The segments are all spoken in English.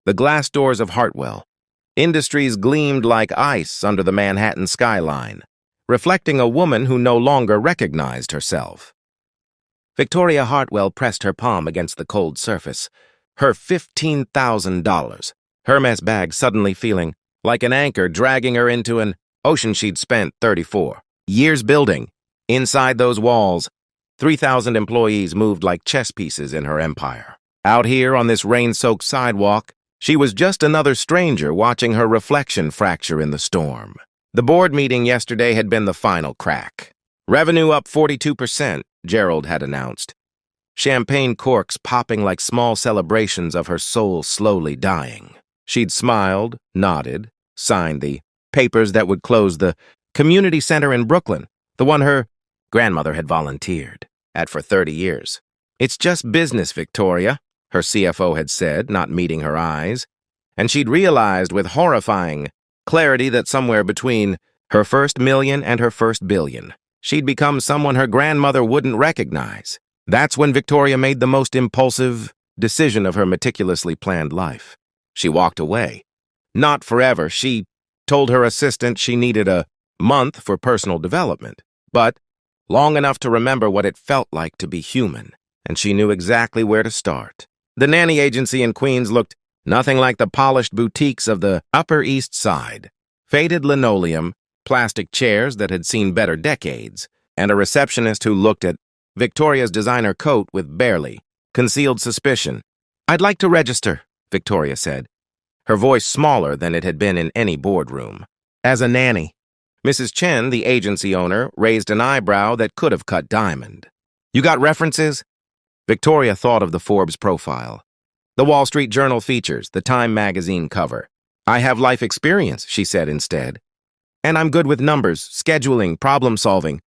the glass doors of Hartwell. Industries gleamed like ice under the Manhattan skyline, reflecting a woman who no longer recognized herself. Victoria Hartwell pressed her palm against the cold surface, her $15,000 Hermes bag suddenly feeling like an anchor dragging her into an ocean she'd spent 34 years building. Inside those walls, 3,000 employees moved like chess pieces in her empire. Out here on this rain-soaked sidewalk, she was just another stranger watching her reflection fracture in the storm. The board meeting yesterday had been the final crack. Revenue up 42%, Gerald had announced. Champagne corks popping like small celebrations of her soul slowly dying. She'd smiled, nodded, signed the papers that would close the community center in Brooklyn, the one her grandmother had volunteered at for 30 years. "It's just business, Victoria," her CFO had said, not meeting her eyes, and she'd realized with horrifying clarity that somewhere between her first million and her first billion, she'd become someone her grandmother wouldn't recognize. That's when Victoria made the most impulsive decision of her meticulously planned life. She walked away. Not forever. She told her assistant she needed a month for personal development, but long enough to remember what it felt like to be human, and she knew exactly where to start. The nanny agency in Queens looked nothing like the polished boutiques of the Upper East Side. Faded linoleum, plastic chairs that had seen better decades, and a receptionist who looked at Victoria's designer coat with barely concealed suspicion. "I'd like to register," Victoria said, her voice smaller than it had been in any boardroom. "As a nanny." Mrs. Chen, the agency owner, raised an eyebrow that could have cut diamond. "You got references?" Victoria thought of the Forbes profile, the Wall Street Journal features, the Time magazine cover. "I have life experience," she said instead. "And I'm good with numbers, scheduling, problem solving.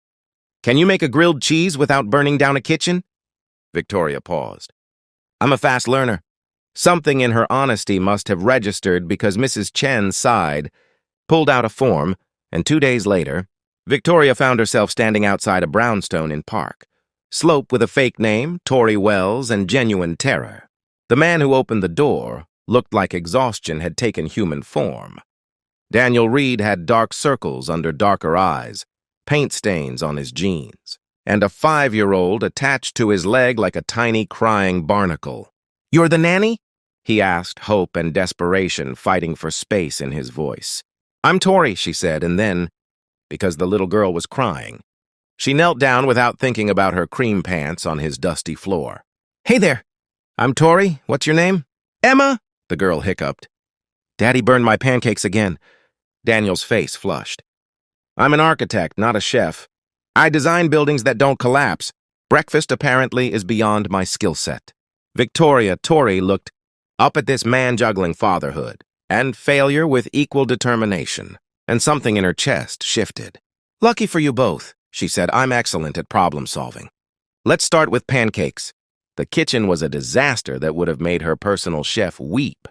Can you make a grilled cheese without burning down a kitchen?" Victoria paused. "I'm a fast learner." Something in her honesty must have registered because Mrs. Chen sighed, pulled out a form, and 2 days later, Victoria found herself standing outside a brownstone in Park Slope with a fake name, Tory Wells, and genuine terror. The man who opened the door looked like exhaustion had taken human form. Daniel Reed had dark circles under darker eyes, paint stains on his jeans, and a 5-year-old attached to his leg like a tiny crying barnacle. "You're the nanny?" he asked, hope and desperation fighting for space in his voice. "I'm Tori," she said, and then, because the little girl was crying, she knelt down without thinking about her cream pants on his dusty floor. "Hey there. I'm Tori. What's your name?" "Emma," the girl hiccuped. "Daddy burned my pancakes again." Daniel's face flushed. "I'm an architect, not a chef. I design buildings that don't collapse. Breakfast, apparently, is beyond my skill set." Victoria Tori looked up at this man juggling fatherhood and failure with equal determination, and something in her chest shifted. "Lucky for you both," she said. "I'm excellent at problem solving. Let's start with pancakes." The kitchen was a disaster that would have made her personal chef weep.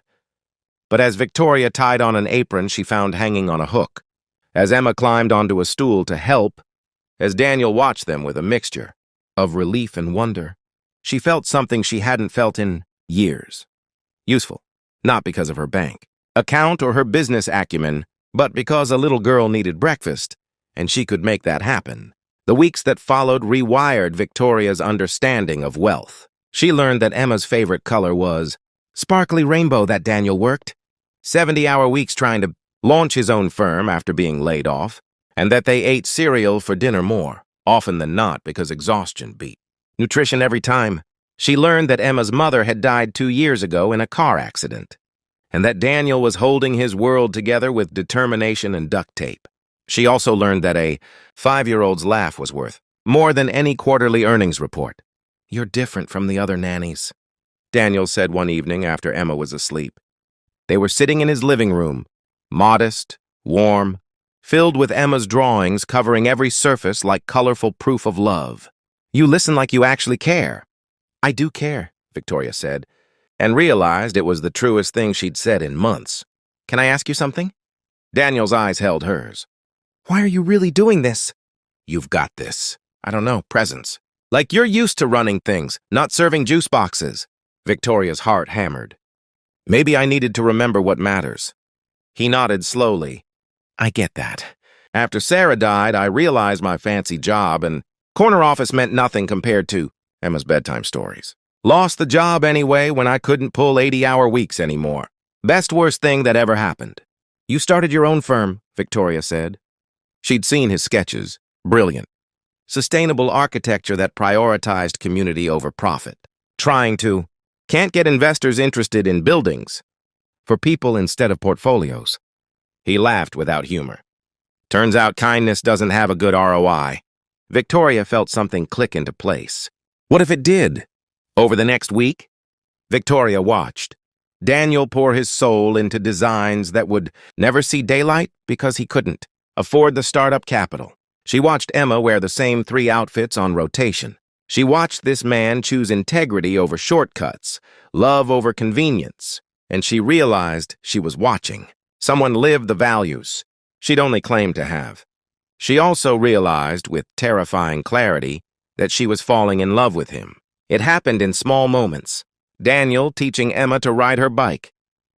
But as Victoria tied on an apron she found hanging on a hook, as Emma climbed onto a stool to help, as Daniel watched them with a mixture of relief and wonder, she felt something she hadn't felt in years. Useful, not because of her bank account or her business acumen, but because a little girl needed breakfast, and she could make that happen. The weeks that followed rewired Victoria's understanding of wealth. She learned that Emma's favorite color was sparkly rainbow that Daniel worked, 70-hour weeks trying to launch his own firm after being laid off, and that they ate cereal for dinner more, often than not because exhaustion beat nutrition every time. She learned that Emma's mother had died 2 years ago in a car accident, and that Daniel was holding his world together with determination and duct tape. She also learned that a 5-year-old's laugh was worth more than any quarterly earnings report. "You're different from the other nannies," Daniel said one evening after Emma was asleep. They were sitting in his living room, modest, warm, filled with Emma's drawings covering every surface like colorful proof of love. "You listen like you actually care." "I do care," Victoria said, and realized it was the truest thing she'd said in months. "Can I ask you something?" Daniel's eyes held hers. "Why are you really doing this?" "You've got this. I don't know, presence. Like you're used to running things, not serving juice boxes." Victoria's heart hammered. Maybe I needed to remember what matters. He nodded slowly. I get that. After Sarah died, I realized my fancy job and corner office meant nothing compared to Emma's bedtime stories. Lost the job anyway when I couldn't pull 80-hour weeks anymore. Best worst thing that ever happened. You started your own firm, Victoria said. She'd seen his sketches. Brilliant. Sustainable architecture that prioritized community over profit. Can't get investors interested in buildings. For people instead of portfolios. He laughed without humor. Turns out kindness doesn't have a good ROI. Victoria felt something click into place. What if it did? Over the next week, Victoria watched Daniel pour his soul into designs that would never see daylight because he couldn't afford the startup capital. She watched Emma wear the same 3 outfits on rotation. She watched this man choose integrity over shortcuts, love over convenience, and she realized she was watching someone live the values she'd only claimed to have. She also realized with terrifying clarity that she was falling in love with him. It happened in small moments. Daniel teaching Emma to ride her bike,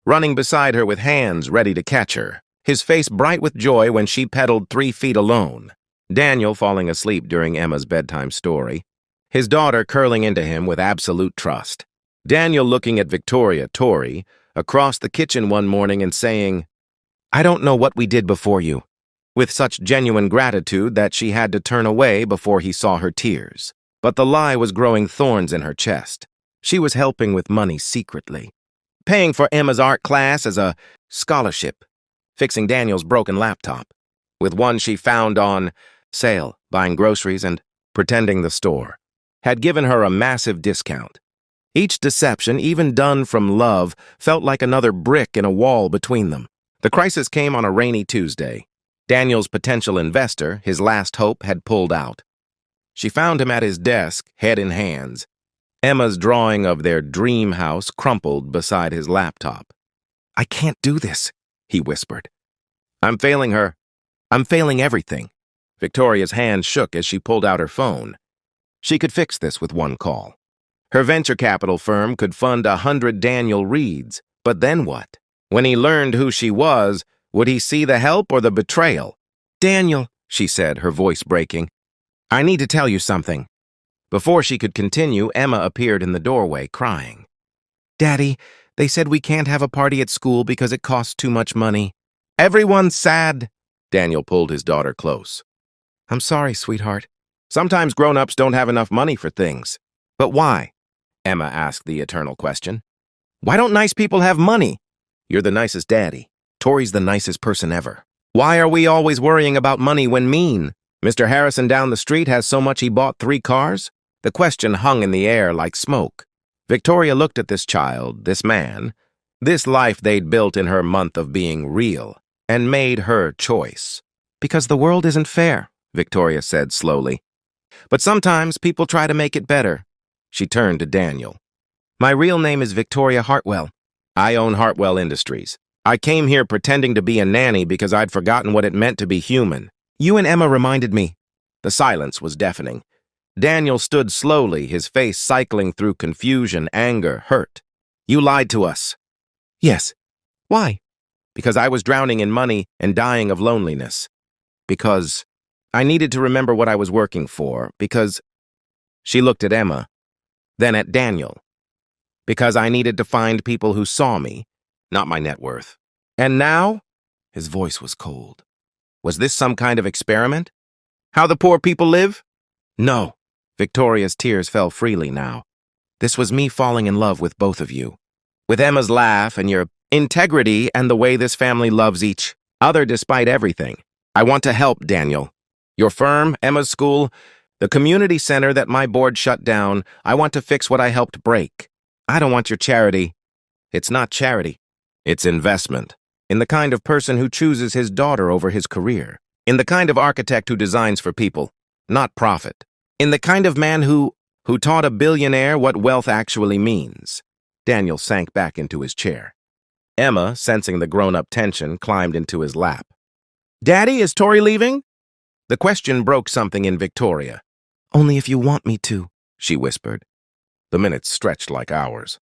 running beside her with hands ready to catch her, his face bright with joy when she pedaled 3 feet alone. Daniel falling asleep during Emma's bedtime story, his daughter curling into him with absolute trust. Daniel looking at Victoria Tori across the kitchen one morning and saying, I don't know what we did before you, with such genuine gratitude that she had to turn away before he saw her tears. But the lie was growing thorns in her chest. She was helping with money secretly, paying for Emma's art class as a scholarship, fixing Daniel's broken laptop, with one she found on sale, buying groceries and pretending the store had given her a massive discount. Each deception, even done from love, felt like another brick in a wall between them. The crisis came on a rainy Tuesday. Daniel's potential investor, his last hope, had pulled out. She found him at his desk, head in hands. Emma's drawing of their dream house crumpled beside his laptop. I can't do this, he whispered. I'm failing her. I'm failing everything. Victoria's hand shook as she pulled out her phone. She could fix this with one call. Her venture capital firm could fund 100 Daniel Reeds, but then what? When he learned who she was, would he see the help or the betrayal? Daniel, she said, her voice breaking, I need to tell you something. Before she could continue, Emma appeared in the doorway, crying. Daddy, they said we can't have a party at school because it costs too much money. Everyone's sad. Daniel pulled his daughter close. I'm sorry, sweetheart. Sometimes grown-ups don't have enough money for things. But why? Emma asked the eternal question. Why don't nice people have money? You're the nicest daddy. Tori's the nicest person ever. Why are we always worrying about money when mean? Mr. Harrison down the street has so much he bought 3 cars? The question hung in the air like smoke. Victoria looked at this child, this man, this life they'd built in her month of being real, and made her choice. Because the world isn't fair, Victoria said slowly. But sometimes people try to make it better. She turned to Daniel. My real name is Victoria Hartwell. I own Hartwell Industries. I came here pretending to be a nanny because I'd forgotten what it meant to be human. You and Emma reminded me. The silence was deafening. Daniel stood slowly, his face cycling through confusion, anger, hurt. You lied to us. Yes. Why? Because I was drowning in money and dying of loneliness. Because I needed to remember what I was working for. Because she looked at Emma, then at Daniel. Because I needed to find people who saw me, not my net worth. And now? His voice was cold. Was this some kind of experiment? How the poor people live? No. Victoria's tears fell freely now. This was me falling in love with both of you. With Emma's laugh and your integrity and the way this family loves each other despite everything. I want to help, Daniel. Your firm, Emma's school, the community center that my board shut down, I want to fix what I helped break. I don't want your charity. It's not charity. It's investment. In the kind of person who chooses his daughter over his career. In the kind of architect who designs for people, not profit. In the kind of man who taught a billionaire what wealth actually means. Daniel sank back into his chair. Emma, sensing the grown-up tension, climbed into his lap. Daddy, is Tori leaving? The question broke something in Victoria. Only if you want me to, she whispered. The minutes stretched like hours.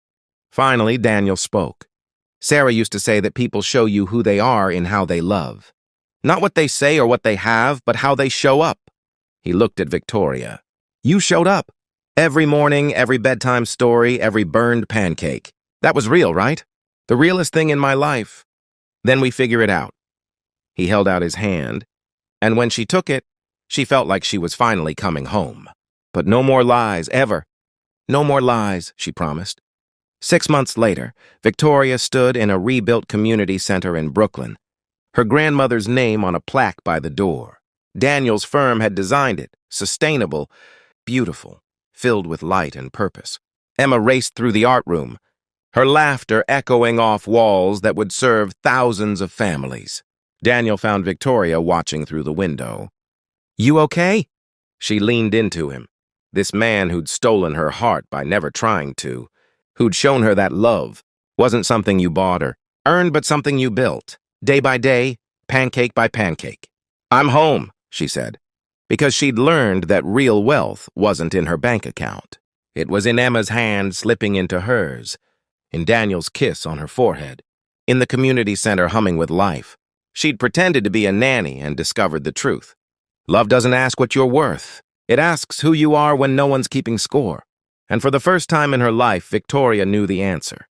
Finally, Daniel spoke. Sarah used to say that people show you who they are in how they love. Not what they say or what they have, but how they show up. He looked at Victoria. You showed up. Every morning, every bedtime story, every burned pancake. That was real, right? The realest thing in my life. Then we figure it out. He held out his hand, and when she took it, she felt like she was finally coming home. But no more lies, ever. No more lies, she promised. 6 months later, Victoria stood in a rebuilt community center in Brooklyn, her grandmother's name on a plaque by the door. Daniel's firm had designed it, sustainable, beautiful, filled with light and purpose. Emma raced through the art room, her laughter echoing off walls that would serve thousands of families. Daniel found Victoria watching through the window. You okay? She leaned into him, this man who'd stolen her heart by never trying to, who'd shown her that love wasn't something you bought or earned, but something you built, day by day, pancake by pancake. I'm home, she said, because she'd learned that real wealth wasn't in her bank account. It was in Emma's hand slipping into hers, in Daniel's kiss on her forehead, in the community center humming with life. She'd pretended to be a nanny and discovered the truth. Love doesn't ask what you're worth. It asks who you are when no one's keeping score. And for the first time in her life, Victoria knew the answer.